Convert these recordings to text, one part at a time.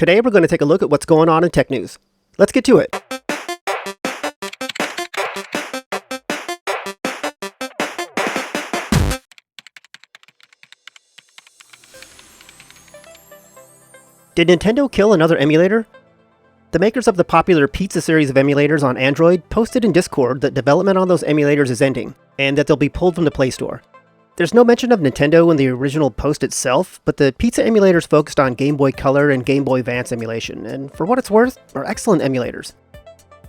Today we're going to take a look at what's going on in tech news. Let's get to it. Did Nintendo kill another emulator? The makers of the popular Pizza series of emulators on Android posted in Discord that development on those emulators is ending, and that they'll be pulled from the Play Store. There's no mention of Nintendo in the original post itself, but the Pizza emulators focused on Game Boy Color and Game Boy Advance emulation, and for what it's worth, are excellent emulators.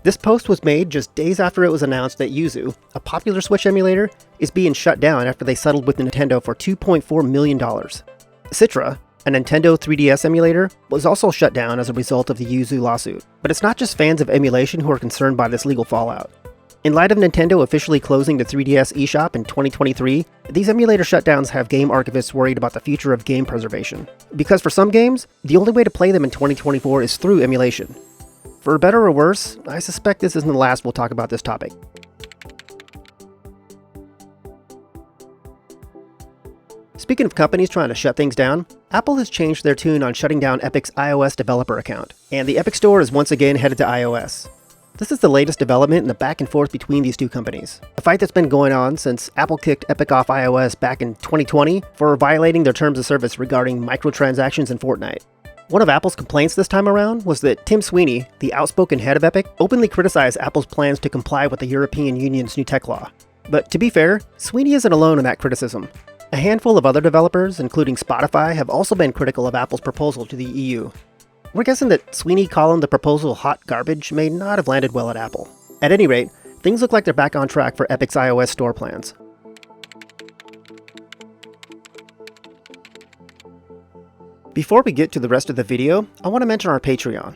This post was made just days after it was announced that Yuzu, a popular Switch emulator, is being shut down after they settled with Nintendo for $2.4 million. Citra, a Nintendo 3DS emulator, was also shut down as a result of the Yuzu lawsuit. But it's not just fans of emulation who are concerned by this legal fallout. In light of Nintendo officially closing the 3DS eShop in 2023, these emulator shutdowns have game archivists worried about the future of game preservation. Because for some games, the only way to play them in 2024 is through emulation. For better or worse, I suspect this isn't the last we'll talk about this topic. Speaking of companies trying to shut things down, Apple has changed their tune on shutting down Epic's iOS developer account, and the Epic Store is once again headed to iOS. This is the latest development in the back and forth between these two companies, a fight that's been going on since Apple kicked Epic off iOS back in 2020 for violating their terms of service regarding microtransactions in Fortnite. One of Apple's complaints this time around was that Tim Sweeney, the outspoken head of Epic, openly criticized Apple's plans to comply with the European Union's new tech law. But to be fair, Sweeney isn't alone in that criticism. A handful of other developers, including Spotify, have also been critical of Apple's proposal to the EU. We're guessing that Sweeney calling the proposal hot garbage may not have landed well at Apple. At any rate, things look like they're back on track for Epic's iOS store plans. Before we get to the rest of the video, I want to mention our Patreon.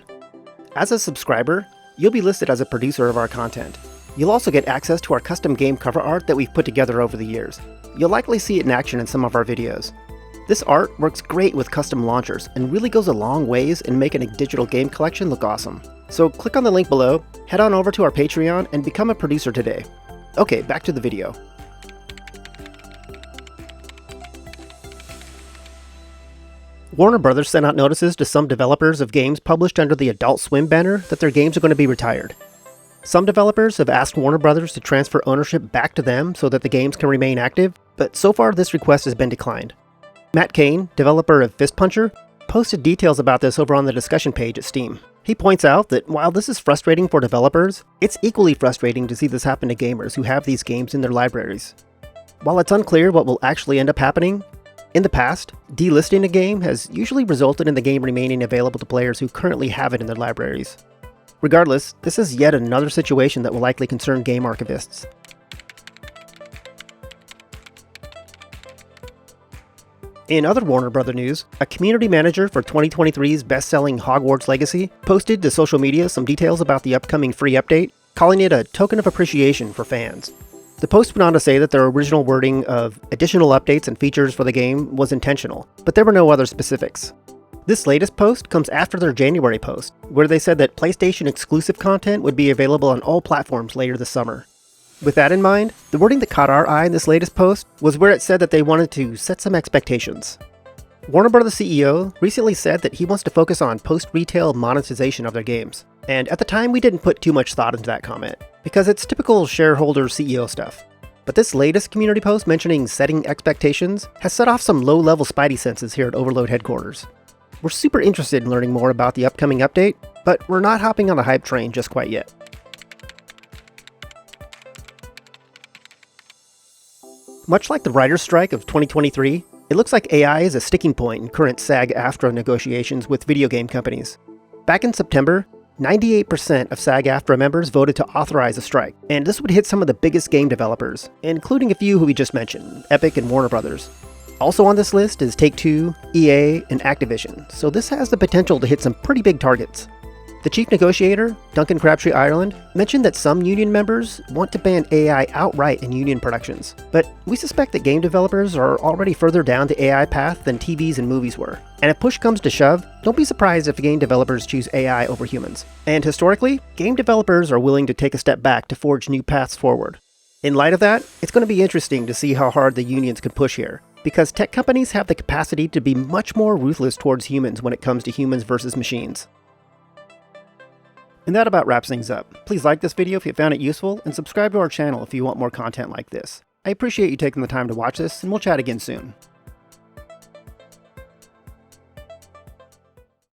As a subscriber, you'll be listed as a producer of our content. You'll also get access to our custom game cover art that we've put together over the years. You'll likely see it in action in some of our videos. This art works great with custom launchers and really goes a long ways in making a digital game collection look awesome. So click on the link below, head on over to our Patreon, and become a producer today. Okay, back to the video. Warner Brothers sent out notices to some developers of games published under the Adult Swim banner that their games are going to be retired. Some developers have asked Warner Brothers to transfer ownership back to them so that the games can remain active, but so far this request has been declined. Matt Cain, developer of Fist Puncher, posted details about this over on the discussion page at Steam. He points out that while this is frustrating for developers, it's equally frustrating to see this happen to gamers who have these games in their libraries. While it's unclear what will actually end up happening, in the past, delisting a game has usually resulted in the game remaining available to players who currently have it in their libraries. Regardless, this is yet another situation that will likely concern game archivists. In other Warner Bros. News, a community manager for 2023's best-selling Hogwarts Legacy posted to social media some details about the upcoming free update, calling it a token of appreciation for fans. The post went on to say that their original wording of additional updates and features for the game was intentional, but there were no other specifics. This latest post comes after their January post, where they said that PlayStation exclusive content would be available on all platforms later this summer. With that in mind, the wording that caught our eye in this latest post was where it said that they wanted to set some expectations. Warner Bros. CEO recently said that he wants to focus on post-retail monetization of their games, and at the time we didn't put too much thought into that comment, because it's typical shareholder CEO stuff. But this latest community post mentioning setting expectations has set off some low-level spidey senses here at Overload headquarters. We're super interested in learning more about the upcoming update, but we're not hopping on the hype train just quite yet. Much like the writer's strike of 2023, it looks like AI is a sticking point in current SAG-AFTRA negotiations with video game companies. Back in September, 98% of SAG-AFTRA members voted to authorize a strike, and this would hit some of the biggest game developers, including a few who we just mentioned, Epic and Warner Brothers. Also on this list is Take-Two, EA, and Activision, so this has the potential to hit some pretty big targets. The chief negotiator, Duncan Crabtree Ireland, mentioned that some union members want to ban AI outright in union productions, but we suspect that game developers are already further down the AI path than TVs and movies were. And if push comes to shove, don't be surprised if game developers choose AI over humans. And historically, game developers are willing to take a step back to forge new paths forward. In light of that, it's going to be interesting to see how hard the unions can push here, because tech companies have the capacity to be much more ruthless towards humans when it comes to humans versus machines. And that about wraps things up. Please like this video if you found it useful, and subscribe to our channel if you want more content like this. I appreciate you taking the time to watch this, and we'll chat again soon.